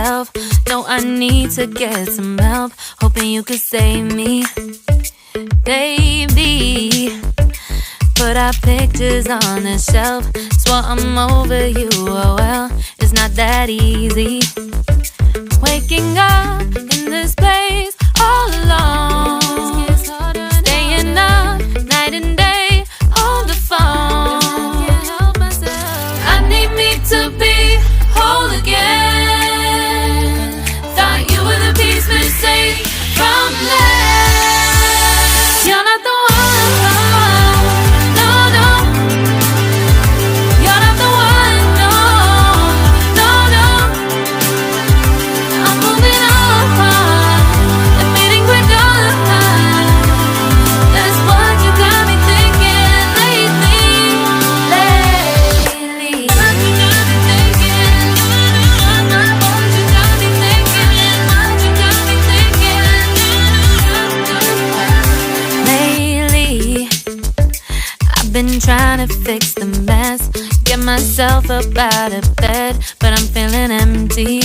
myself. No, I need to get some help. Hoping you could save me, baby. Put our pictures on the shelf. Swore I'm over you, oh well, it's not that easy. Waking up in this place all alone, staying up night and day on the phone. I need me to be whole again. Thought you were the piece missing from last. You're not the one, no, no. You're not the one, no, no, no. I'm moving on, admitting we're done. That's what you got me thinking lately. What you got me thinking. What you got me thinking. What you got me thinking. Lately, I've been trying to fix the mess, get myself up out of bed, but I'm feeling empty.